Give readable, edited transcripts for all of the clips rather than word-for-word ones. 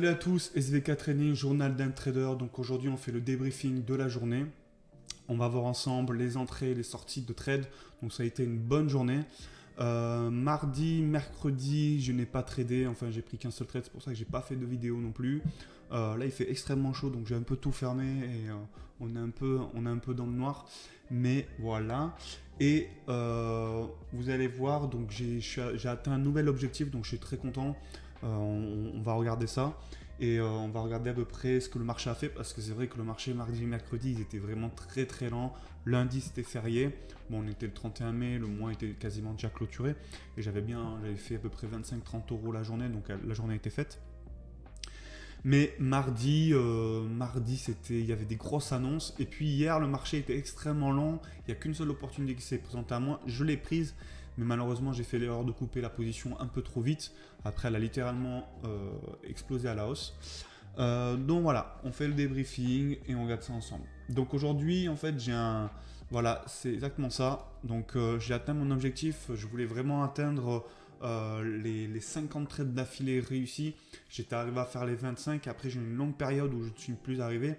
Salut à tous, SVK Training, journal d'un trader. Donc aujourd'hui on fait le débriefing de la journée. On va voir ensemble les entrées et les sorties de trade. Donc ça a été une bonne journée. Mardi, mercredi, je n'ai pas tradé. Enfin j'ai pris qu'un seul trade, c'est pour ça que j'ai pas fait de vidéo non plus. Là il fait extrêmement chaud donc j'ai un peu tout fermé et on est un peu dans le noir. Mais voilà. Et vous allez voir, donc j'ai atteint un nouvel objectif, donc je suis très content. On va regarder ça et on va regarder à peu près ce que le marché a fait parce que c'est vrai que le marché mardi et mercredi ils étaient vraiment très très lents. Lundi c'était férié, bon on était le 31 mai, le mois était quasiment déjà clôturé et j'avais fait à peu près 25-30 euros la journée, donc la journée était faite. Mais mardi, il y avait des grosses annonces. Et puis hier, le marché était extrêmement lent. Il n'y a qu'une seule opportunité qui s'est présentée à moi. Je l'ai prise, mais malheureusement, j'ai fait l'erreur de couper la position un peu trop vite. Après, elle a littéralement explosé à la hausse. Donc voilà, on fait le débriefing et on regarde ça ensemble. Donc aujourd'hui, en fait, voilà, c'est exactement ça. Donc j'ai atteint mon objectif. Je voulais vraiment atteindre les 50 trades d'affilée réussis. J'étais arrivé à faire les 25. Après, j'ai eu une longue période où je ne suis plus arrivé.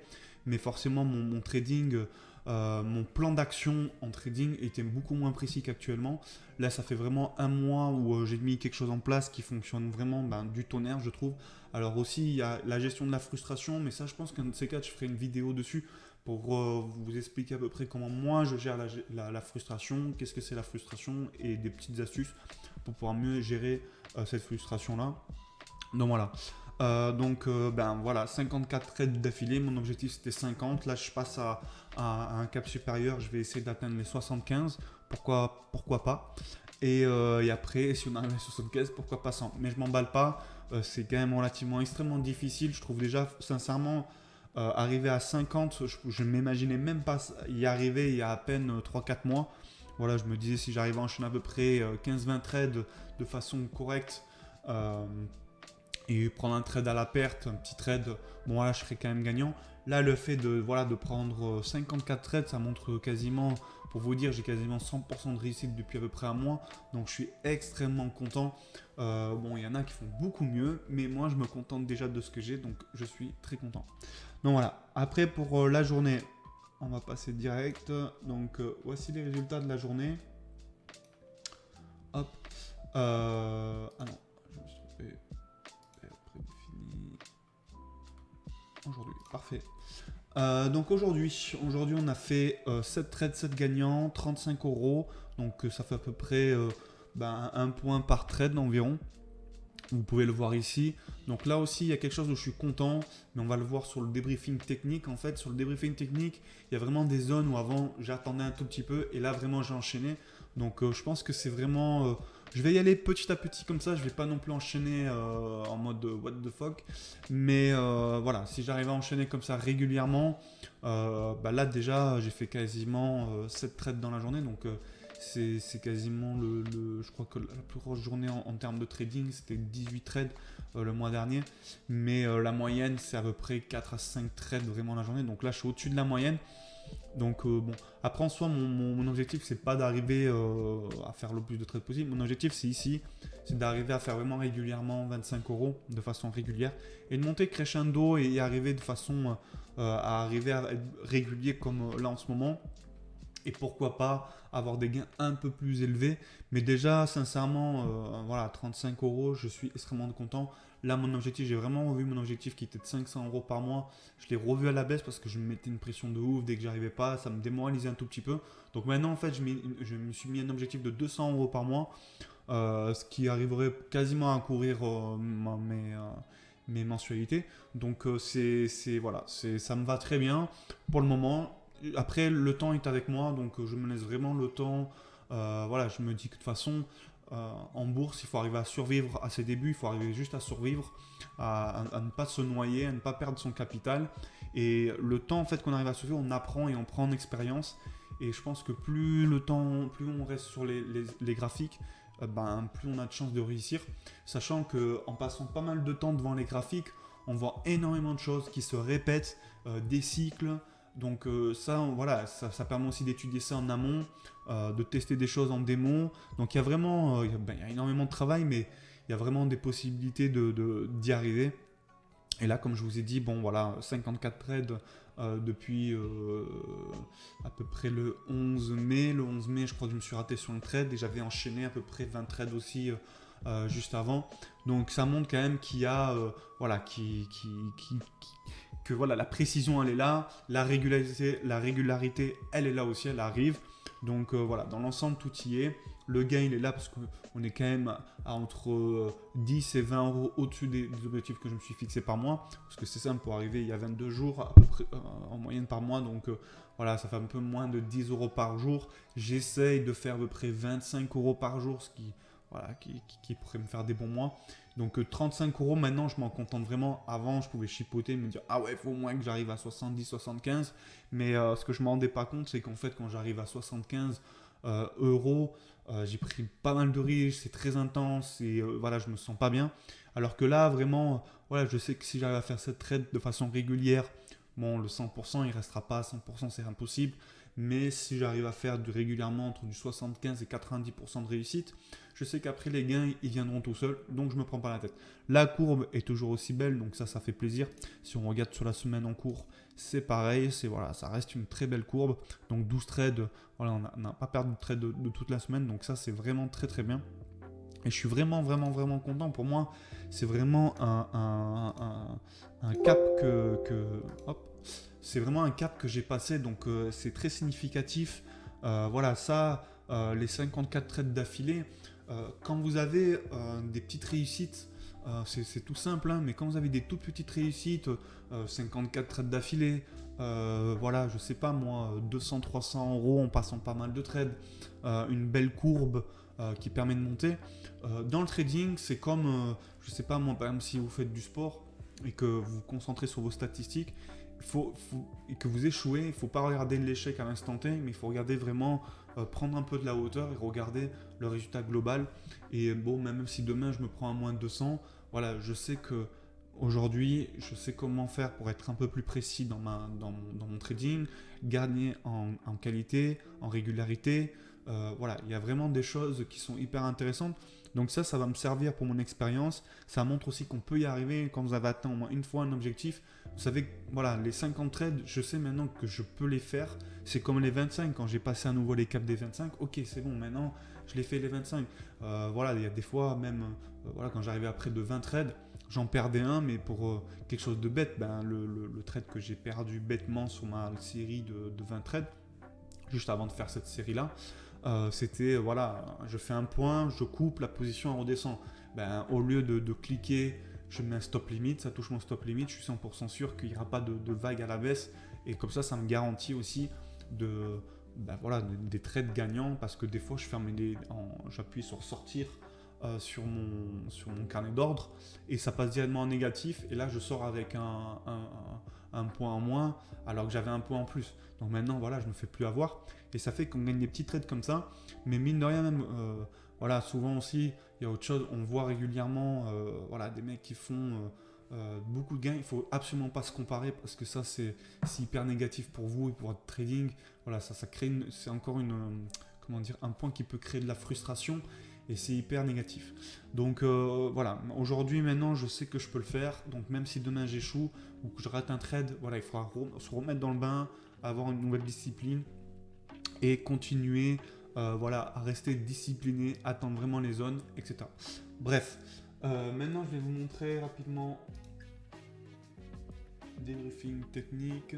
Mais forcément, mon trading, mon plan d'action en trading était beaucoup moins précis qu'actuellement. Là, ça fait vraiment un mois où j'ai mis quelque chose en place qui fonctionne vraiment du tonnerre, je trouve. Alors aussi, il y a la gestion de la frustration. Mais ça, je pense qu'un de ces quatre, je ferai une vidéo dessus pour vous expliquer à peu près comment moi je gère la frustration, qu'est-ce que c'est la frustration et des petites astuces pour pouvoir mieux gérer cette frustration-là. Donc voilà. Voilà, 54 trades d'affilée, mon objectif c'était 50, là je passe à un cap supérieur, je vais essayer d'atteindre les 75, pourquoi pas. Et après, si on arrive à 75, pourquoi pas 100. Mais je m'emballe pas, c'est quand même relativement extrêmement difficile, je trouve déjà sincèrement. Arriver à 50, je ne m'imaginais même pas y arriver il y a à peine 3-4 mois. Voilà, je me disais si j'arrive à enchaîner à peu près 15-20 trades de façon correcte et prendre un trade à la perte, un petit trade, bon voilà, je serais quand même gagnant. Là, le fait de prendre 54 trades, ça montre quasiment, pour vous dire, j'ai quasiment 100% de réussite depuis à peu près un mois. Donc je suis extrêmement content. Bon, il y en a qui font beaucoup mieux, mais moi je me contente déjà de ce que j'ai, donc je suis très content. Donc voilà, après pour la journée, on va passer direct. Donc voici les résultats de la journée. Hop. Ah non, je me suis trompé. Prédéfini. Aujourd'hui, parfait. Donc aujourd'hui, on a fait 7 trades, 7 gagnants, 35 euros. Donc ça fait à peu près 1 point par trade environ. Vous pouvez le voir ici. Donc là aussi, il y a quelque chose où je suis content, mais on va le voir sur le débriefing technique. En fait, sur le débriefing technique, il y a vraiment des zones où avant, j'attendais un tout petit peu et là, vraiment, j'ai enchaîné. Donc je pense que c'est vraiment... je vais y aller petit à petit comme ça. Je ne vais pas non plus enchaîner en mode what the fuck. Mais voilà, si j'arrive à enchaîner comme ça régulièrement, là déjà, j'ai fait quasiment 7 trades dans la journée. Donc... c'est quasiment je crois que la plus grosse journée en termes de trading, c'était 18 trades le mois dernier. Mais la moyenne, c'est à peu près 4 à 5 trades vraiment la journée. Donc là, je suis au-dessus de la moyenne. Donc bon, après en soi, mon objectif, c'est pas d'arriver à faire le plus de trades possible. Mon objectif, c'est ici, c'est d'arriver à faire vraiment régulièrement 25 euros de façon régulière. Et de monter crescendo et y arriver de façon à arriver à être régulier comme là en ce moment. Et pourquoi pas avoir des gains un peu plus élevés. Mais déjà, sincèrement, voilà, 35 euros, je suis extrêmement content. Là, mon objectif, j'ai vraiment revu mon objectif qui était de 500 euros par mois. Je l'ai revu à la baisse parce que je me mettais une pression de ouf dès que j'arrivais pas. Ça me démoralisait un tout petit peu. Donc maintenant, en fait, je me suis mis un objectif de 200 euros par mois. Ce qui arriverait quasiment à couvrir mes mensualités. Donc voilà, ça me va très bien pour le moment. Après, le temps est avec moi, donc je me laisse vraiment le temps. Voilà, je me dis que de toute façon, en bourse, il faut arriver à survivre à ses débuts, il faut arriver juste à survivre, à ne pas se noyer, à ne pas perdre son capital. Et le temps en fait qu'on arrive à survivre, on apprend et on prend en expérience. Et je pense que plus on reste sur les graphiques, plus on a de chances de réussir. Sachant qu'en passant pas mal de temps devant les graphiques, on voit énormément de choses qui se répètent, des cycles. Donc voilà, ça permet aussi d'étudier ça en amont, de tester des choses en démo. Donc il y a vraiment il y a énormément de travail, mais il y a vraiment des possibilités d'y arriver. Et là, comme je vous ai dit, bon voilà, 54 trades depuis à peu près le 11 mai. Le 11 mai, je crois que je me suis raté sur le trade et j'avais enchaîné à peu près 20 trades aussi juste avant. Donc ça montre quand même qu'il y a, voilà, que voilà, la précision elle est là, la régularité elle est là aussi, elle arrive. Donc voilà, dans l'ensemble tout y est. Le gain il est là parce qu'on est quand même à entre 10 et 20 euros au-dessus des objectifs que je me suis fixé par mois. Parce que c'est simple, pour arriver il y a 22 jours à peu près en moyenne par mois. Donc voilà, ça fait un peu moins de 10 euros par jour. J'essaye de faire à peu près 25 euros par jour, ce qui, voilà, qui pourrait me faire des bons mois. Donc 35 euros maintenant, je m'en contente vraiment. Avant, je pouvais chipoter, me dire ah ouais, il faut au moins que j'arrive à 70, 75. Mais ce que je ne me rendais pas compte, c'est qu'en fait, quand j'arrive à 75 euros, j'ai pris pas mal de risques, c'est très intense et voilà, je me sens pas bien. Alors que là, vraiment, voilà, je sais que si j'arrive à faire cette trade de façon régulière, bon, le 100%, il restera pas à 100%, c'est impossible. Mais si j'arrive à faire régulièrement entre du 75 et 90% de réussite, je sais qu'après les gains, ils viendront tout seuls, donc je me prends pas la tête. La courbe est toujours aussi belle, donc ça fait plaisir. Si on regarde sur la semaine en cours, c'est pareil, voilà, ça reste une très belle courbe. Donc 12 trades, voilà, on n'a pas perdu de trade de toute la semaine, donc ça c'est vraiment très très bien. Et je suis vraiment, vraiment, vraiment content. Pour moi, c'est vraiment un cap hop, c'est vraiment un cap que j'ai passé, donc c'est très significatif. Voilà, ça, les 54 trades d'affilée, quand vous avez des petites réussites, c'est tout simple, hein, mais quand vous avez des toutes petites réussites, 54 trades d'affilée, voilà, je sais pas moi, 200, 300 euros en passant pas mal de trades, une belle courbe qui permet de monter. Dans le trading, c'est comme, je sais pas moi, par exemple, si vous faites du sport et que vous vous concentrez sur vos statistiques, et que vous échouez, il ne faut pas regarder l'échec à l'instant T, mais il faut regarder vraiment, prendre un peu de la hauteur et regarder le résultat global. Et bon, même si demain je me prends à moins de 200, voilà, je sais que aujourd'hui, je sais comment faire pour être un peu plus précis dans mon trading, gagner en qualité, en régularité. Voilà, il y a vraiment des choses qui sont hyper intéressantes. Donc ça va me servir pour mon expérience. Ça montre aussi qu'on peut y arriver quand vous avez atteint au moins une fois un objectif. Vous savez, voilà, les 50 trades, je sais maintenant que je peux les faire. C'est comme les 25, quand j'ai passé à nouveau les caps des 25, ok, c'est bon, maintenant je les fais les 25. Voilà, il y a des fois, même voilà, quand j'arrivais à près de 20 trades, j'en perdais un, mais pour quelque chose de bête, ben, le trade que j'ai perdu bêtement sur ma série de 20 trades, juste avant de faire cette série-là, c'était, voilà, je fais un point, je coupe, la position elle redescend. Ben, au lieu de cliquer, je mets un stop limit, ça touche mon stop limit, je suis 100% sûr qu'il n'y aura pas de vague à la baisse. Et comme ça me garantit aussi ben voilà, des trades gagnants, parce que des fois, j'appuie sur sortir sur mon carnet d'ordre et ça passe directement en négatif. Et là, je sors avec un point en moins alors que j'avais un point en plus. Donc maintenant, voilà, je ne me fais plus avoir. Et ça fait qu'on gagne des petits trades comme ça. Mais mine de rien, même, voilà, souvent aussi, il y a autre chose. On voit régulièrement voilà, des mecs qui font beaucoup de gains. Il ne faut absolument pas se comparer parce que ça, c'est hyper négatif pour vous et pour votre trading. Voilà, ça crée c'est encore comment dire, un point qui peut créer de la frustration et c'est hyper négatif. Donc voilà, aujourd'hui maintenant je sais que je peux le faire, donc même si demain j'échoue ou que je rate un trade, voilà, il faudra se remettre dans le bain, avoir une nouvelle discipline et continuer voilà, à rester discipliné, attendre vraiment les zones, etc. Bref, maintenant je vais vous montrer rapidement des briefings techniques.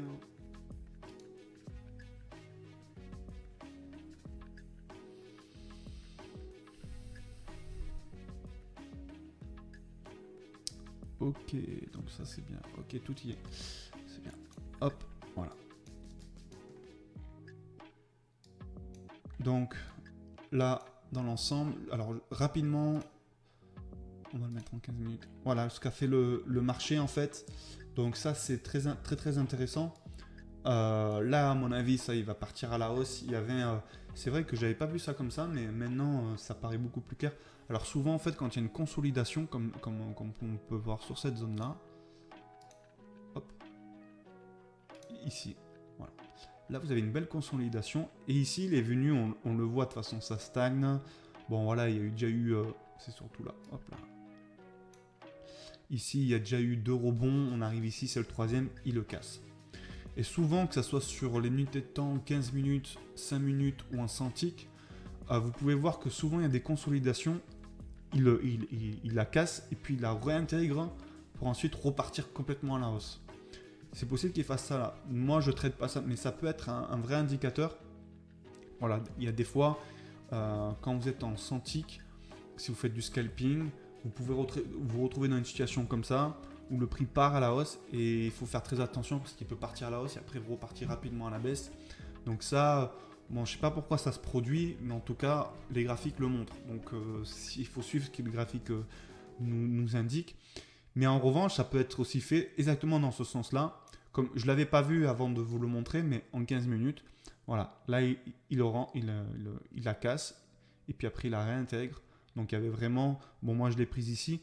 Ok, donc ça c'est bien. Ok, tout y est. C'est bien. Hop, voilà. Donc là, dans l'ensemble, alors rapidement, on va le mettre en 15 minutes. Voilà ce qu'a fait le marché en fait. Donc ça c'est très très très intéressant. Là, à mon avis, ça il va partir à la hausse. Il y avait, c'est vrai que j'avais pas vu ça comme ça, mais maintenant ça paraît beaucoup plus clair. Alors souvent en fait, quand il y a une consolidation, comme on peut voir sur cette zone-là, hop, ici, voilà. Là, vous avez une belle consolidation. Et ici, les venues, on le voit de toute façon, ça stagne. Bon, voilà, il y a déjà eu, c'est surtout là, hop là. Ici, il y a déjà eu 2 rebonds. On arrive ici, c'est le troisième, il le casse. Et souvent, que ce soit sur les minutes de temps, 15 minutes, 5 minutes ou un centik, vous pouvez voir que souvent, il y a des consolidations. Il la casse et puis il la réintègre pour ensuite repartir complètement à la hausse. C'est possible qu'il fasse ça là. Moi, je ne traite pas ça, mais ça peut être un vrai indicateur. Voilà, il y a des fois, quand vous êtes en centik, si vous faites du scalping, vous pouvez vous retrouver dans une situation comme ça, où le prix part à la hausse, et il faut faire très attention, parce qu'il peut partir à la hausse, et après repartir rapidement à la baisse. Donc ça, bon, je ne sais pas pourquoi ça se produit, mais en tout cas, les graphiques le montrent. Donc il faut suivre ce que le graphique nous indique. Mais en revanche, ça peut être aussi fait exactement dans ce sens-là. Comme je ne l'avais pas vu avant de vous le montrer, mais en 15 minutes, voilà, là il la casse et puis après il la réintègre. Donc il y avait vraiment, bon moi je l'ai prise ici,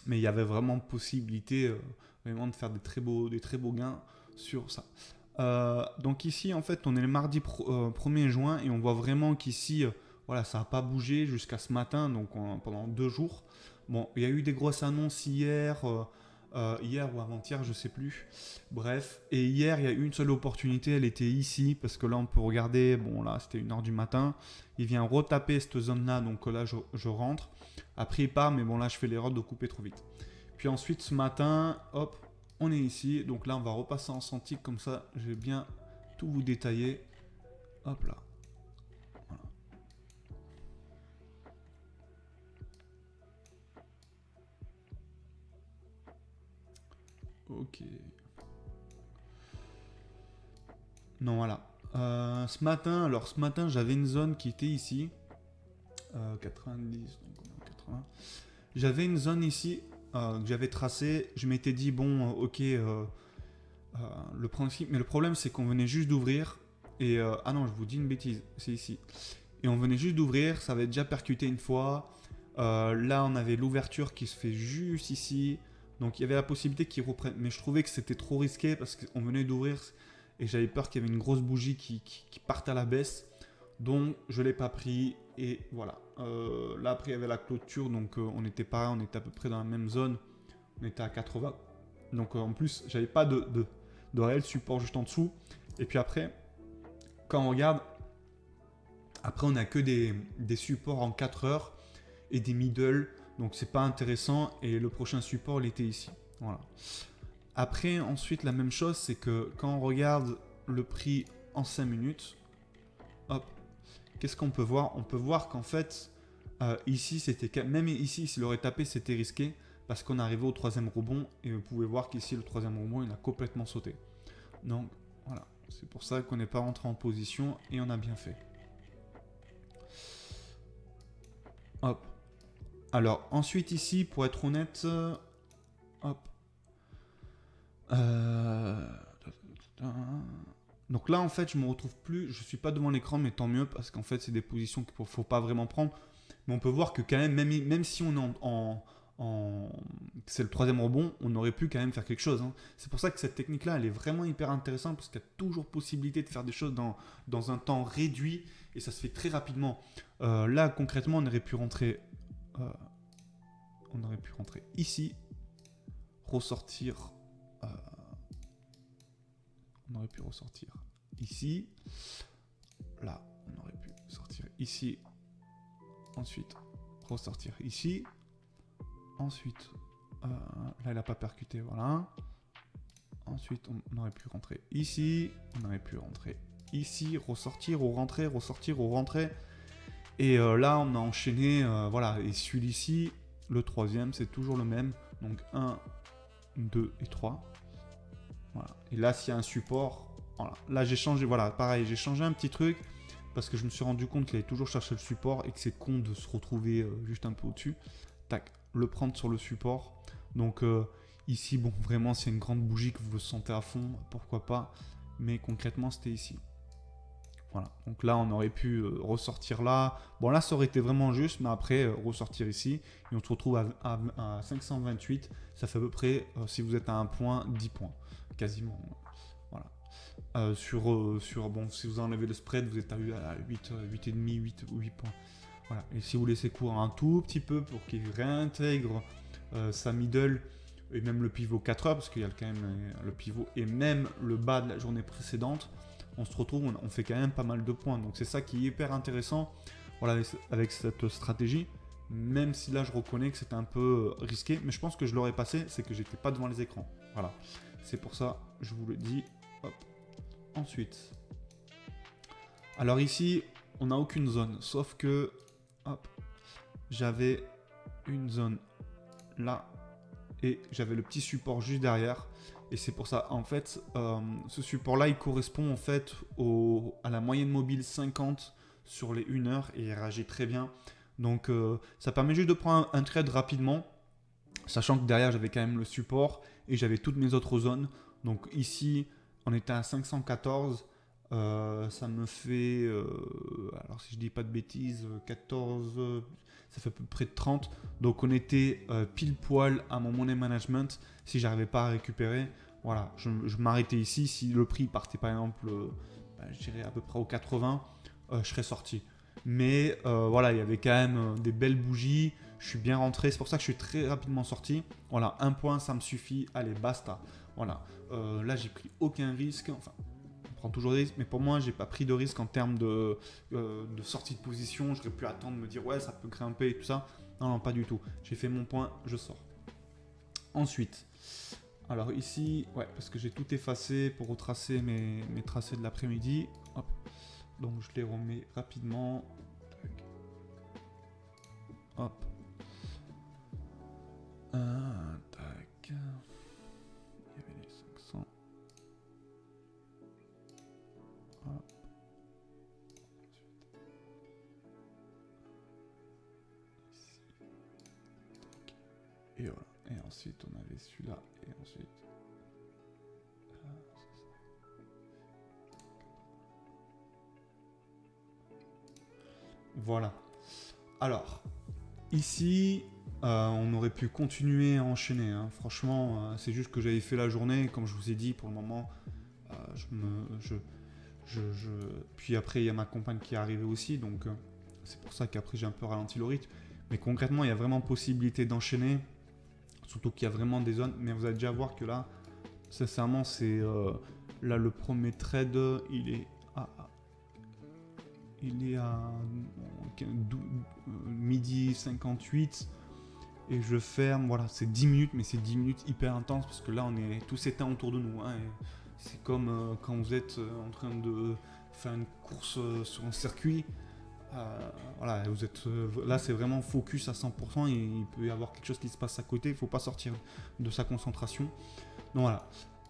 mais il y avait vraiment possibilité vraiment de faire des très beaux gains sur ça. Donc ici en fait on est le mardi 1er juin et on voit vraiment qu'ici voilà, ça n'a pas bougé jusqu'à ce matin, donc pendant 2 jours. Bon, il y a eu des grosses annonces hier ou avant-hier, je sais plus. Bref, et hier, il y a eu une seule opportunité, elle était ici, parce que là, on peut regarder, bon là, c'était 1h du matin. Il vient retaper cette zone-là, donc là, je rentre. Après, il part, mais bon, là, je fais l'erreur de couper trop vite. Puis ensuite, ce matin, hop, on est ici. Donc là, on va repasser en centik, comme ça, je vais bien tout vous détailler. Hop là. Voilà. Ok. Non, voilà. Ce matin, j'avais une zone qui était ici. 90, donc 80. J'avais une zone ici que j'avais tracée. Je m'étais dit, bon, ok, le principe. Mais le problème, c'est qu'on venait juste d'ouvrir. Et ah non, je vous dis une bêtise, c'est ici. Et on venait juste d'ouvrir, ça avait déjà percuté une fois. Là, on avait l'ouverture qui se fait juste ici. Donc il y avait la possibilité qu'ils reprennent. Mais je trouvais que c'était trop risqué parce qu'on venait d'ouvrir et j'avais peur qu'il y avait une grosse bougie qui parte à la baisse. Donc je ne l'ai pas pris et voilà. Là après il y avait la clôture, donc on était pareil, on était à peu près dans la même zone. On était à 80. Donc en plus j'avais pas de réel support juste en dessous. Et puis après, quand on regarde, après on a que des supports en 4 heures et des middle. Donc c'est pas intéressant et le prochain support il était ici. Voilà. Après ensuite la même chose, c'est que quand on regarde le prix en 5 minutes, hop, qu'est-ce qu'on peut voir? On peut voir qu'en fait ici c'était, même ici s'il aurait tapé c'était risqué parce qu'on arrivait au troisième rebond et vous pouvez voir qu'ici le troisième rebond il a complètement sauté. Donc voilà, c'est pour ça qu'on n'est pas rentré en position et on a bien fait. Hop. Alors ensuite ici, pour être honnête, hop. Donc là en fait je me retrouve plus, je suis pas devant l'écran mais tant mieux parce qu'en fait c'est des positions qu'il faut pas vraiment prendre. Mais on peut voir que quand même si on est c'est le troisième rebond, on aurait pu quand même faire quelque chose. Hein. C'est pour ça que cette technique là elle est vraiment hyper intéressante parce qu'il y a toujours possibilité de faire des choses dans un temps réduit et ça se fait très rapidement. Là concrètement on aurait pu rentrer ici, ressortir. On aurait pu ressortir ici. Là, on aurait pu sortir ici. Ensuite, ressortir ici. Ensuite, là, elle n'a pas percuté, voilà. Ensuite, on aurait pu rentrer ici. On aurait pu rentrer ici, ressortir ou rentrer, ressortir ou rentrer. Et là, on a enchaîné, voilà. Et celui-ci, le troisième, c'est toujours le même. Donc 1, 2 et 3. Voilà. Et là, s'il y a un support, voilà. Là, j'ai changé, voilà, pareil, j'ai changé un petit truc parce que je me suis rendu compte qu'il allait toujours chercher le support et que c'est con de se retrouver juste un peu au-dessus. Tac, le prendre sur le support. Donc ici, bon, vraiment, c'est une grande bougie que vous le sentez à fond, pourquoi pas. Mais concrètement, c'était ici. Voilà. Donc là, on aurait pu ressortir là. Bon, là, ça aurait été vraiment juste, mais après, ressortir ici. Et on se retrouve à 528. Ça fait à peu près, si vous êtes à un point, 10 points. Quasiment. Voilà. Bon, si vous enlevez le spread, vous êtes à 8,5, 8 points. Voilà. Et si vous laissez courir un tout petit peu pour qu'il réintègre sa middle et même le pivot 4 heures, parce qu'il y a quand même le pivot et même le bas de la journée précédente, on se retrouve, on fait quand même pas mal de points. Donc c'est ça qui est hyper intéressant, voilà, avec cette stratégie. Même si là je reconnais que c'était un peu risqué, mais je pense que je l'aurais passé, c'est que j'étais pas devant les écrans. Voilà, c'est pour ça, je vous le dis. Hop. Ensuite, alors ici, on n'a aucune zone, sauf que, hop, j'avais une zone là et j'avais le petit support juste derrière. Et c'est pour ça, en fait, ce support-là, il correspond en fait à la moyenne mobile 50 sur les 1 heure et il réagit très bien. Donc ça permet juste de prendre un trade rapidement, sachant que derrière j'avais quand même le support et j'avais toutes mes autres zones. Donc ici, on était à 514. Ça me fait, alors si je dis pas de bêtises, 14, ça fait à peu près 30. Donc on était pile poil à mon money management si j'arrivais pas à récupérer. Voilà, je m'arrêtais ici. Si le prix partait par exemple, je dirais à peu près aux 80, je serais sorti. Mais voilà, il y avait quand même des belles bougies. Je suis bien rentré. C'est pour ça que je suis très rapidement sorti. Voilà, un point, ça me suffit. Allez, basta. Voilà. Là, j'ai pris aucun risque. Enfin, on prend toujours des risques. Mais pour moi, j'ai pas pris de risque en termes de sortie de position. J'aurais pu attendre, me dire, ouais, ça peut grimper et tout ça. Non, non, pas du tout. J'ai fait mon point, je sors. Ensuite, alors ici, ouais, parce que j'ai tout effacé pour retracer mes tracés de l'après-midi. Hop. Donc je les remets rapidement. Hop. Tac. Il y avait les 500. Hop. Ici. Tac. Et voilà. Et ensuite on avait celui-là. Et ensuite. Voilà. Alors, ici, on aurait pu continuer à enchaîner. Hein. Franchement, c'est juste que j'avais fait la journée. Comme je vous ai dit, pour le moment, puis après, il y a ma compagne qui est arrivée aussi. Donc, c'est pour ça qu'après, j'ai un peu ralenti le rythme. Mais concrètement, il y a vraiment possibilité d'enchaîner. Surtout qu'il y a vraiment des zones. Mais vous allez déjà voir que là, sincèrement, c'est... là, le premier trade, il est à midi 58 et je ferme, voilà, c'est 10 minutes, mais c'est 10 minutes hyper intenses parce que là on est tous éteints autour de nous. Hein, c'est comme quand vous êtes en train de faire une course sur un circuit. Voilà, vous êtes là, c'est vraiment focus à 100% et il peut y avoir quelque chose qui se passe à côté, il ne faut pas sortir de sa concentration. Donc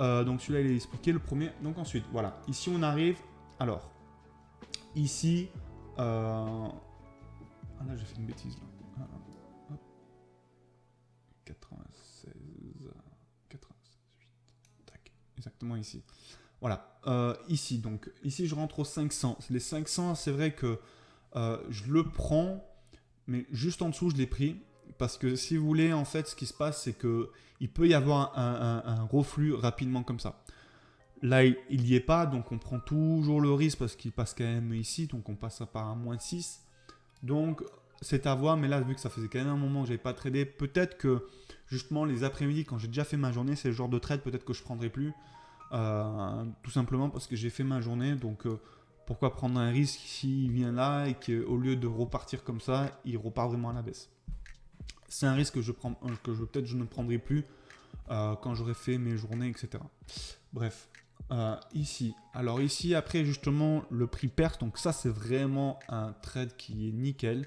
voilà, donc celui-là il est expliqué, le premier. Donc ensuite, voilà, ici on arrive, alors ici, ah là j'ai fait une bêtise là. Hop. 96, 98, tac, exactement ici. Voilà, ici donc, ici je rentre aux 500. Les 500, c'est vrai que je le prends, mais juste en dessous je l'ai pris. Parce que si vous voulez, en fait, ce qui se passe, c'est que il peut y avoir un reflux rapidement comme ça. Là, il n'y est pas, donc on prend toujours le risque parce qu'il passe quand même ici, donc on passe par un moins 6. Donc, c'est à voir, mais là, vu que ça faisait quand même un moment que je n'avais pas tradé, peut-être que justement les après-midi, quand j'ai déjà fait ma journée, c'est le genre de trade peut-être que je ne prendrai plus. Tout simplement parce que j'ai fait ma journée, donc pourquoi prendre un risque s'il vient là et qu'au lieu de repartir comme ça, il repart vraiment à la baisse. C'est un risque que peut-être je ne prendrai plus quand j'aurai fait mes journées, etc. Bref. Ici, alors ici après justement le prix perte, donc ça c'est vraiment un trade qui est nickel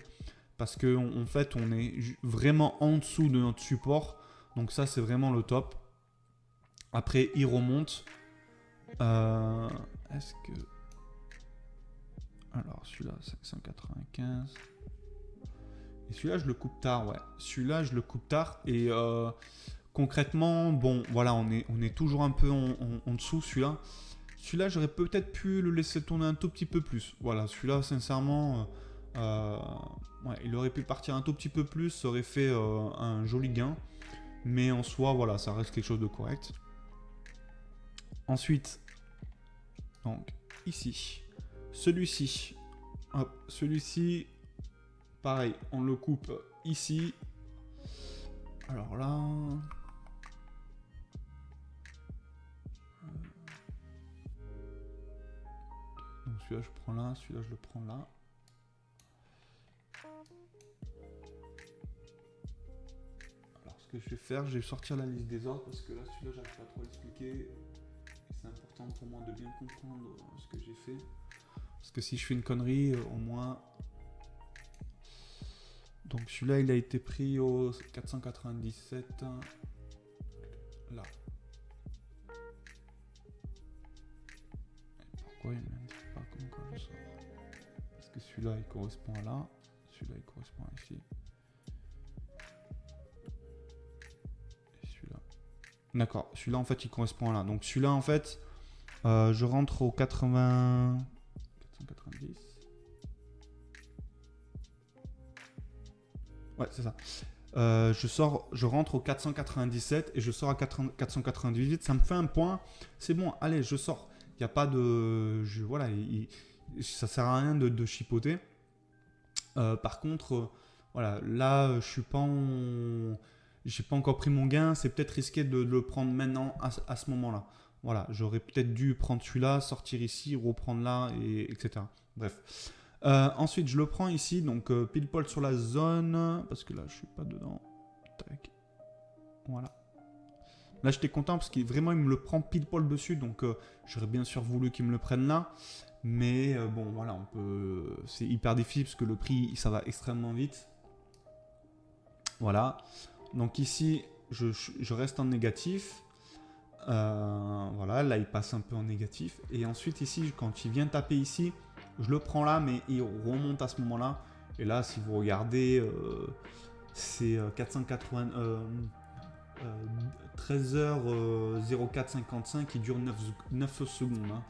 parce que en fait on est vraiment en dessous de notre support, donc ça c'est vraiment le top. Après il remonte, est-ce que, alors celui-là 595 et celui-là je le coupe tard, ouais, celui-là je le coupe tard et concrètement, bon, voilà, on est toujours un peu en dessous, celui-là. Celui-là, j'aurais peut-être pu le laisser tourner un tout petit peu plus. Voilà, celui-là, sincèrement, ouais, il aurait pu partir un tout petit peu plus, ça aurait fait un joli gain. Mais en soi, voilà, ça reste quelque chose de correct. Ensuite, donc, ici, celui-ci, hop, celui-ci, pareil, on le coupe ici. Alors là... Donc celui-là je prends là, celui-là je le prends là. Alors ce que je vais faire, je vais sortir la liste des ordres parce que là celui-là j'arrive pas trop à l'expliquer. Et c'est important pour moi de bien comprendre ce que j'ai fait. Parce que si je fais une connerie, au moins... Donc celui-là il a été pris au 497. Là. Et pourquoi il ne m'indique pas comment quand je sors? Parce que celui-là il correspond à là. Celui-là il correspond à ici. Et celui-là. D'accord, celui-là en fait il correspond à là. Donc celui-là en fait, je rentre au 80... 490. Ouais, c'est ça. Je rentre au 497 et je sors à 498. Ça me fait un point. C'est bon, allez, je sors. Il n'y a pas de... voilà, ça sert à rien de chipoter. Par contre, voilà, là, je suis pas en... J'ai pas encore pris mon gain. C'est peut-être risqué de le prendre maintenant à ce moment-là. Voilà, j'aurais peut-être dû prendre celui-là, sortir ici, reprendre là, etc. Bref. Ensuite, je le prends ici, donc pile poil sur la zone, parce que là, je suis pas dedans. Tac. Voilà. Là, j'étais content parce qu'il vraiment, il me le prend pile poil dessus, donc j'aurais bien sûr voulu qu'il me le prenne là. Mais bon, voilà, on peut. C'est hyper difficile parce que le prix, ça va extrêmement vite. Voilà. Donc ici, je reste en négatif. Voilà, là, il passe un peu en négatif. Et ensuite, ici, quand il vient taper ici, je le prends là, mais il remonte à ce moment-là. Et là, si vous regardez, c'est 480, 13h0455 qui dure 9 secondes. Hein.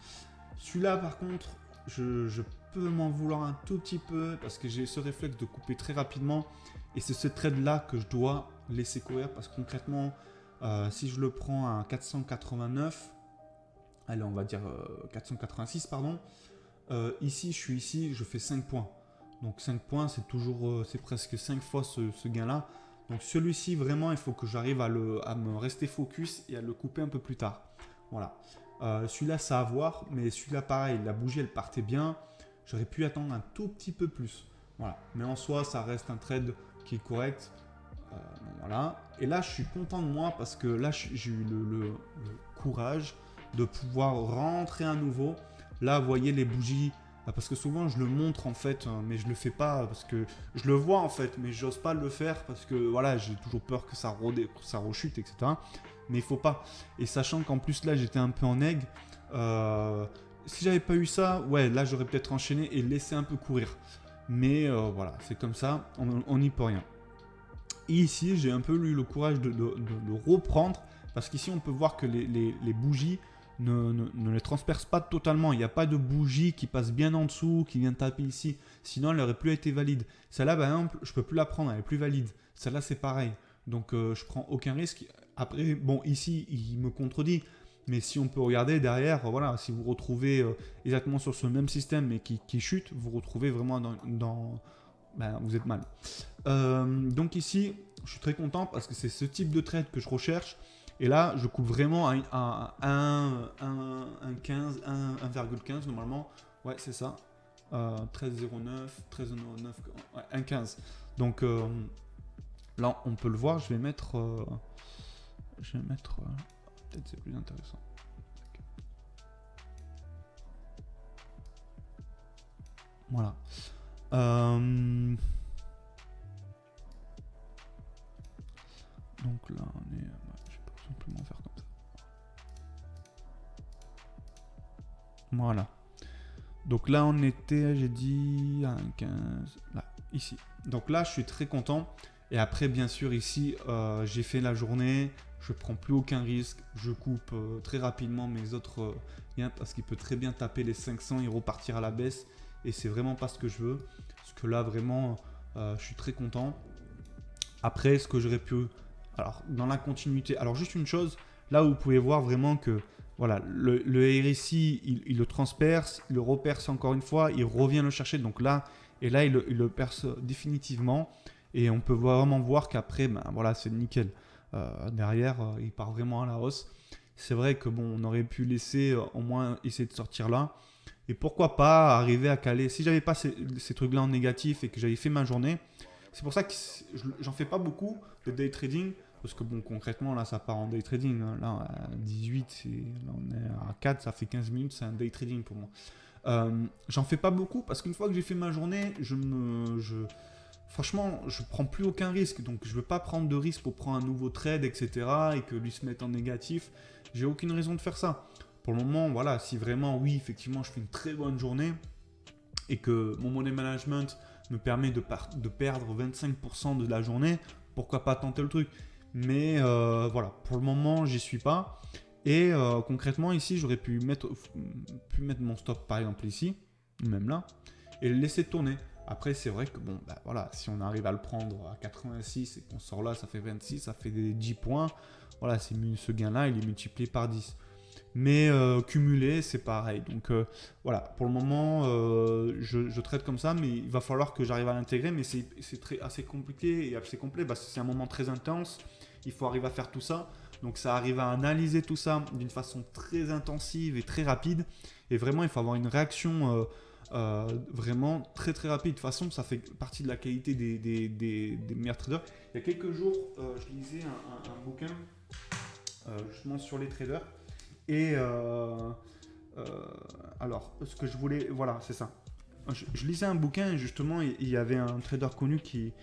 Celui-là, par contre, je peux m'en vouloir un tout petit peu parce que j'ai ce réflexe de couper très rapidement. Et c'est ce trade-là que je dois laisser courir parce que concrètement, si je le prends à 489, allez, on va dire 486, pardon. Ici, je suis ici, je fais 5 points. Donc 5 points, c'est toujours, c'est presque 5 fois ce gain-là. Donc celui-ci, vraiment, il faut que j'arrive à me rester focus et à le couper un peu plus tard. Voilà. Celui-là, ça à voir, mais celui-là, pareil, la bougie, elle partait bien. J'aurais pu attendre un tout petit peu plus. Voilà. Mais en soi, ça reste un trade qui est correct. Voilà. Et là, je suis content de moi parce que là, j'ai eu le courage de pouvoir rentrer à nouveau. Là, vous voyez les bougies, parce que souvent je le montre en fait, mais je le fais pas parce que je le vois en fait, mais j'ose pas le faire parce que voilà, j'ai toujours peur que ça rechute, etc. Mais il faut pas. Et sachant qu'en plus là, j'étais un peu en aigle, si j'avais pas eu ça, ouais, là j'aurais peut-être enchaîné et laissé un peu courir. Mais voilà, c'est comme ça, on n'y peut rien. Et ici, j'ai un peu eu le courage de reprendre parce qu'ici, on peut voir que les bougies ne les transperce pas totalement. Il n'y a pas de bougie qui passe bien en dessous, qui vient taper ici. Sinon, elle n'aurait plus été valide. Celle-là, par exemple, je ne peux plus la prendre, elle est plus valide. Celle-là, c'est pareil. Donc, je prends aucun risque. Après, bon, ici, il me contredit. Mais si on peut regarder derrière, voilà, si vous retrouvez exactement sur ce même système, mais qui chute, vous retrouvez vraiment ben, vous êtes mal. Donc ici, je suis très content parce que c'est ce type de trade que je recherche. Et là, je coupe vraiment à 1,15 normalement. Ouais, c'est ça. 13,09, 13,09, ouais, 1,15. Donc là, on peut le voir. Je vais mettre... peut-être c'est plus intéressant. Voilà. Donc là, on est... je peux tout simplement faire comme ça. Voilà. Donc là, on était, j'ai dit, à 1,15. Là, ici. Donc là, je suis très content. Et après, bien sûr, ici, j'ai fait la journée. Je prends plus aucun risque. Je coupe très rapidement mes autres liens parce qu'il peut très bien taper les 500 et repartir à la baisse. Et c'est vraiment pas ce que je veux. Parce que là, vraiment, je suis très content. Après, ce que j'aurais pu... Alors, dans la continuité... Alors, juste une chose. Là, vous pouvez voir vraiment que... Voilà, le RSI, il le transperce. Il le reperce encore une fois. Il revient le chercher. Donc là... Et là, il le perce définitivement. Et on peut vraiment voir qu'après, ben, voilà, c'est nickel. Derrière, il part vraiment à la hausse. C'est vrai que bon, on aurait pu laisser au moins essayer de sortir là. Et pourquoi pas arriver à caler. Si j'avais pas ces trucs-là en négatif et que j'avais fait ma journée, c'est pour ça que j'en fais pas beaucoup de day trading. Parce que bon, concrètement, là, ça part en day trading. Hein. Là, à 18, là, on est à 4, ça fait 15 minutes, c'est un day trading pour moi. J'en fais pas beaucoup parce qu'une fois que j'ai fait ma journée, franchement, je prends plus aucun risque. Donc, je veux pas prendre de risque pour prendre un nouveau trade, etc. et que lui se mette en négatif. J'ai aucune raison de faire ça. Pour le moment, voilà, si vraiment, oui, effectivement, je fais une très bonne journée et que mon money management me permet de perdre 25% de la journée, pourquoi pas tenter le truc. Mais voilà, pour le moment, j'y suis pas. Et concrètement, ici, j'aurais pu mettre mon stop, par exemple, ici, même là, et le laisser tourner. Après, c'est vrai que, bon, bah, voilà, si on arrive à le prendre à 86 et qu'on sort là, ça fait 26, ça fait des 10 points. Voilà, ce gain-là, il est multiplié par 10. Mais cumulé, c'est pareil. Donc voilà, pour le moment, je traite comme ça, mais il va falloir que j'arrive à l'intégrer. Mais c'est assez compliqué et assez complet parce que c'est un moment très intense. Il faut arriver à faire tout ça. Donc ça arrive à analyser tout ça d'une façon très intensive et très rapide. Et vraiment, il faut avoir une réaction vraiment très très rapide. De toute façon, ça fait partie de la qualité des meilleurs traders. Il y a quelques jours, je lisais un bouquin justement sur les traders. Et alors, ce que je voulais, voilà, c'est ça. Je lisais un bouquin et justement, il y avait un trader connu qui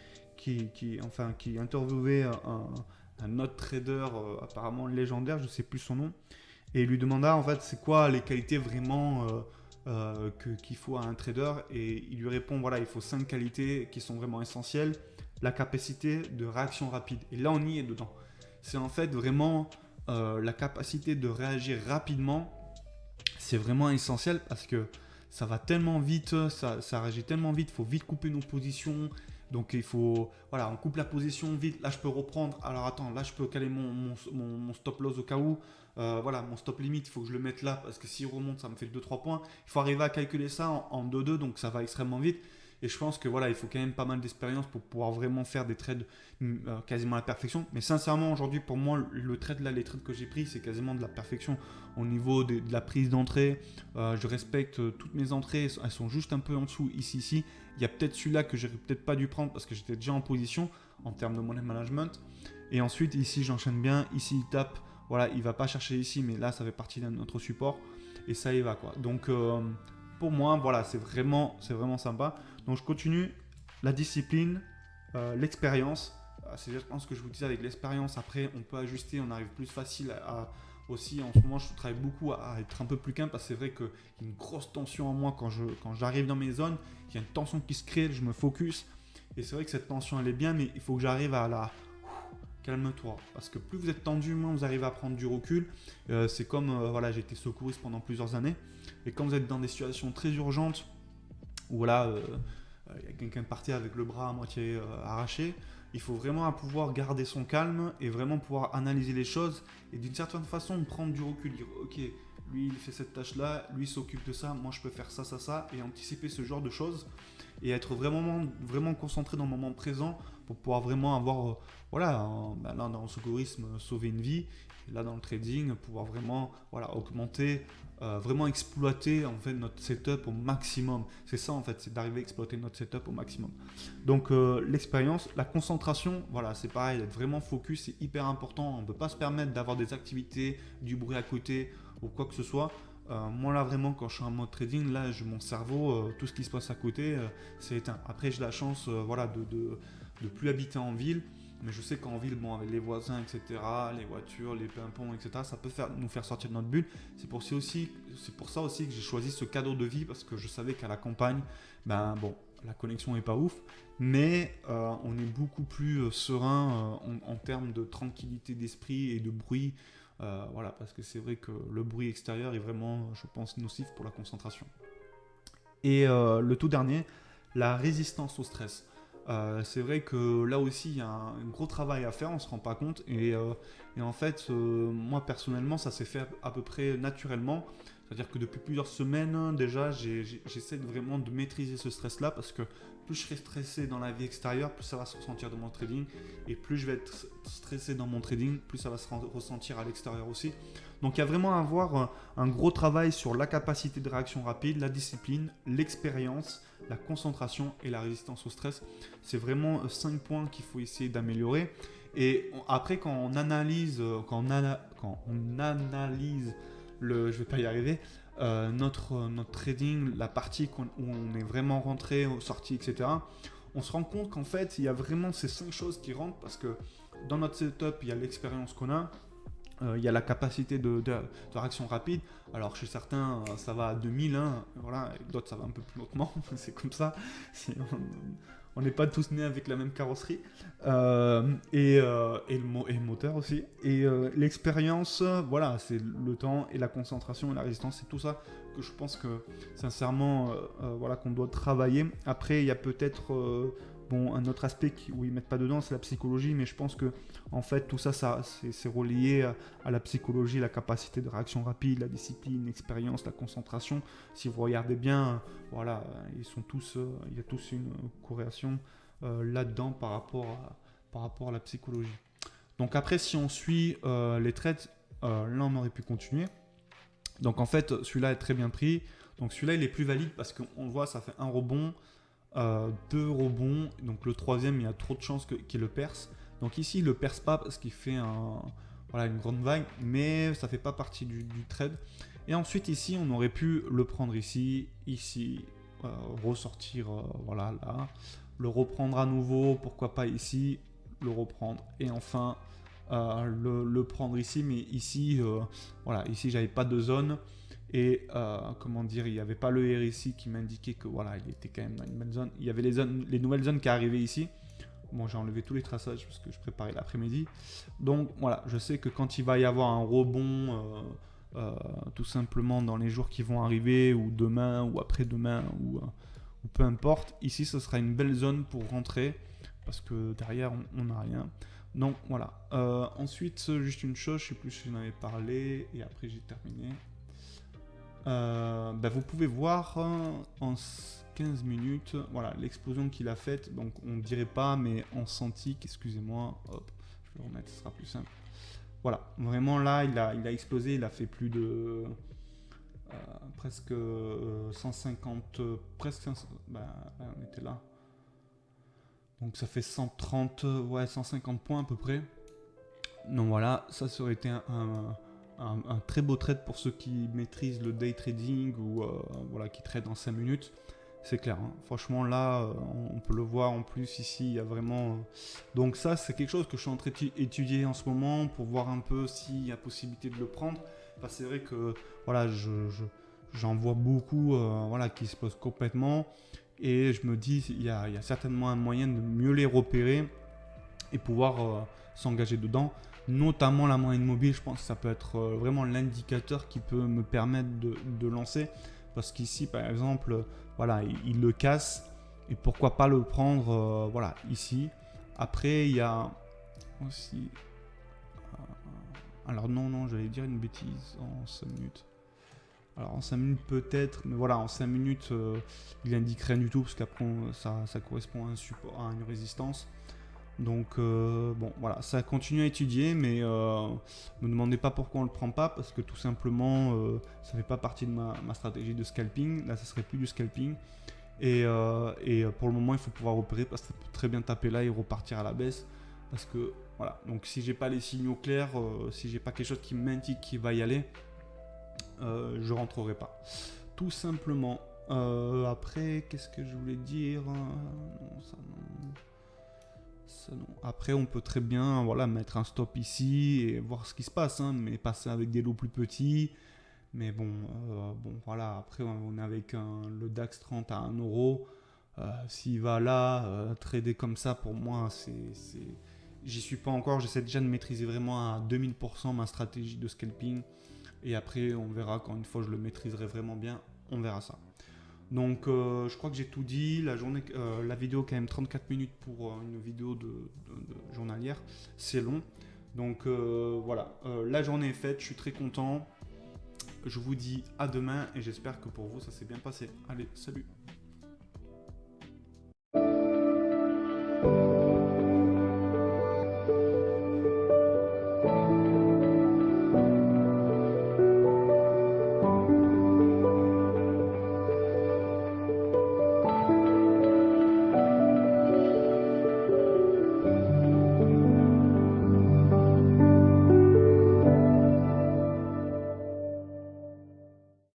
interviewait un autre trader apparemment légendaire, je ne sais plus son nom, et il lui demanda en fait c'est quoi les qualités vraiment qu'il faut à un trader, et il lui répond voilà, il faut 5 qualités qui sont vraiment essentielles. La capacité de réaction rapide, et là on y est dedans. C'est en fait vraiment la capacité de réagir rapidement. C'est vraiment essentiel parce que ça va tellement vite, ça réagit tellement vite, il faut vite couper nos positions. Donc il faut, voilà, on coupe la position vite, là je peux reprendre, alors attends, là je peux caler mon stop loss au cas où, voilà, mon stop limite, il faut que je le mette là, parce que s'il remonte, ça me fait 2-3 points, il faut arriver à calculer ça en 2-2, donc ça va extrêmement vite, et je pense que voilà, il faut quand même pas mal d'expérience pour pouvoir vraiment faire des trades quasiment à la perfection, mais sincèrement aujourd'hui pour moi, le trade là, les trades que j'ai pris, c'est quasiment de la perfection au niveau de la prise d'entrée, je respecte toutes mes entrées, elles sont juste un peu en dessous, ici, il y a peut-être celui-là que j'aurais peut-être pas dû prendre parce que j'étais déjà en position en termes de money management. Et ensuite, ici, j'enchaîne bien. Ici, il tape. Voilà, il va pas chercher ici, mais là, ça fait partie d'un autre support. Et ça y va, quoi. Donc, pour moi, voilà, c'est vraiment sympa. Donc, je continue. La discipline, l'expérience. C'est exactement ce que je vous disais avec l'expérience. Après, on peut ajuster. On arrive plus facile aussi, en ce moment, je travaille beaucoup à être un peu plus calme parce que c'est vrai qu'il y a une grosse tension en moi quand j'arrive dans mes zones. Il y a une tension qui se crée, je me focus. Et c'est vrai que cette tension, elle est bien, mais il faut que j'arrive à la... Calme-toi. Parce que plus vous êtes tendu, moins vous arrivez à prendre du recul. C'est comme, voilà, j'ai été secouriste pendant plusieurs années. Et quand vous êtes dans des situations très urgentes, où voilà, il y a quelqu'un de parti avec le bras à moitié arraché, il faut vraiment pouvoir garder son calme et vraiment pouvoir analyser les choses et d'une certaine façon prendre du recul, dire ok, lui il fait cette tâche là, lui s'occupe de ça, moi je peux faire ça et anticiper ce genre de choses et être vraiment concentré dans le moment présent pour pouvoir vraiment avoir, voilà, là dans le secourisme, sauver une vie, et là dans le trading, pouvoir vraiment augmenter, vraiment exploiter en fait notre setup au maximum. C'est ça en fait, c'est d'arriver à exploiter notre setup au maximum. Donc l'expérience, la concentration, voilà, c'est pareil, être vraiment focus, c'est hyper important. On ne peut pas se permettre d'avoir des activités, du bruit à côté ou quoi que ce soit. Moi là vraiment quand je suis en mode trading, là mon cerveau, tout ce qui se passe à côté, c'est éteint. Après j'ai la chance de plus habiter en ville. Mais je sais qu'en ville, bon, avec les voisins, etc., les voitures, les pimpons, etc., ça peut nous faire sortir de notre bulle. C'est pour ça aussi que j'ai choisi ce cadre de vie, parce que je savais qu'à la campagne, ben bon, la connexion n'est pas ouf, mais on est beaucoup plus serein en termes de tranquillité d'esprit et de bruit. Voilà, parce que c'est vrai que le bruit extérieur est vraiment, je pense, nocif pour la concentration. Et le tout dernier, la résistance au stress. C'est vrai que là aussi il y a un gros travail à faire, on se rend pas compte et en fait moi personnellement ça s'est fait à peu près naturellement. C'est-à-dire que depuis plusieurs semaines déjà j'essaie vraiment de maîtriser ce stress là parce que plus je serai stressé dans la vie extérieure, plus ça va se ressentir dans mon trading et plus je vais être stressé dans mon trading, plus ça va se ressentir à l'extérieur aussi. Donc il y a vraiment à avoir un gros travail sur la capacité de réaction rapide, la discipline, l'expérience, la concentration et la résistance au stress. C'est vraiment 5 points qu'il faut essayer d'améliorer. Et après, quand on analyse, je vais pas y arriver, notre trading, la partie où on est vraiment rentré, sorti, etc., on se rend compte qu'en fait, il y a vraiment ces 5 choses qui rentrent parce que dans notre setup, il y a l'expérience qu'on a, il y a la capacité de réaction rapide. Alors chez certains, ça va à 2000, hein, voilà, et d'autres, ça va un peu plus lentement. C'est comme ça. On n'est pas tous nés avec la même carrosserie. Et le moteur aussi. Et l'expérience, voilà, c'est le temps et la concentration et la résistance. C'est tout ça que je pense que, sincèrement, voilà, qu'on doit travailler. Après, il y a peut-être... un autre aspect où ils mettent pas dedans, c'est la psychologie, mais je pense que en fait tout ça, c'est relié à la psychologie, la capacité de réaction rapide, la discipline, l'expérience, la concentration. Si vous regardez bien, voilà, il y a tous une corrélation là-dedans par rapport à la psychologie. Donc après, si on suit les trades, là on aurait pu continuer. Donc en fait, celui-là est très bien pris. Donc celui-là, il est plus valide parce qu'on le voit, ça fait un rebond. 2 rebonds, donc le troisième il y a trop de chances qu'il le perce. Donc ici il le perce pas parce qu'il fait une grande vague, mais ça fait pas partie du trade. Et ensuite ici on aurait pu le prendre ici, ressortir là, le reprendre à nouveau, pourquoi pas ici, le reprendre et enfin le prendre ici, mais ici ici j'avais pas de zone. Et il n'y avait pas le RSI qui m'indiquait que voilà, il était quand même dans une bonne zone. Il y avait les nouvelles zones qui arrivaient ici. Bon, j'ai enlevé tous les traçages parce que je préparais l'après-midi. Donc voilà, je sais que quand il va y avoir un rebond, tout simplement dans les jours qui vont arriver, ou demain, ou après-demain, ou peu importe, ici ce sera une belle zone pour rentrer parce que derrière on n'a rien. Donc voilà. Ensuite, juste une chose, je ne sais plus si j'en avais parlé, et après j'ai terminé. Vous pouvez voir en 15 minutes voilà l'explosion qu'il a faite. Donc on dirait pas, mais en centiques, excusez-moi, hop, je vais le remettre, ce sera plus simple. Voilà, vraiment là il a explosé, il a fait plus de presque 150, presque 500, on était là. Donc ça fait 130, 150 points à peu près. Donc voilà, ça aurait été un très beau trade pour ceux qui maîtrisent le day trading ou qui tradent en 5 minutes. C'est clair, hein. Franchement là, on peut le voir en plus ici, il y a vraiment... Donc ça, c'est quelque chose que je suis en train d'étudier en ce moment pour voir un peu s'il y a possibilité de le prendre. Parce que c'est vrai que voilà, j'en vois beaucoup qui explosent complètement. Et je me dis, il y a certainement un moyen de mieux les repérer et pouvoir s'engager dedans. Notamment la moyenne mobile, je pense que ça peut être vraiment l'indicateur qui peut me permettre de lancer. Parce qu'ici, par exemple, il le casse. Et pourquoi pas le prendre ici. Après, il y a aussi... alors non, j'allais dire une bêtise en 5 minutes. Alors en 5 minutes peut-être, mais voilà, en 5 minutes, il indique rien du tout. Parce qu'après, ça correspond à un support, à une résistance. Donc ça continue à étudier, mais me demandez pas pourquoi on le prend pas, parce que tout simplement ça fait pas partie de ma stratégie de scalping. Là ça serait plus du scalping et pour le moment il faut pouvoir repérer parce que ça peut très bien taper là et repartir à la baisse, parce que voilà, donc si j'ai pas les signaux clairs, si j'ai pas quelque chose qui m'indique qu'il va y aller, je rentrerai pas tout simplement. Après qu'est-ce que je voulais dire, non, ça non. Après on peut très bien mettre un stop ici et voir ce qui se passe, hein, mais passer avec des lots plus petits. Mais après on est avec le DAX 30 à 1€. S'il va là, trader comme ça, pour moi j'y suis pas encore. J'essaie déjà de maîtriser vraiment à 2000% ma stratégie de scalping, et après on verra quand une fois je le maîtriserai vraiment bien, on verra ça. Donc je crois que j'ai tout dit. La vidéo quand même 34 minutes pour une vidéo de journalière, c'est long. Donc voilà, la journée est faite, je suis très content. Je vous dis à demain et j'espère que pour vous ça s'est bien passé. Allez, salut.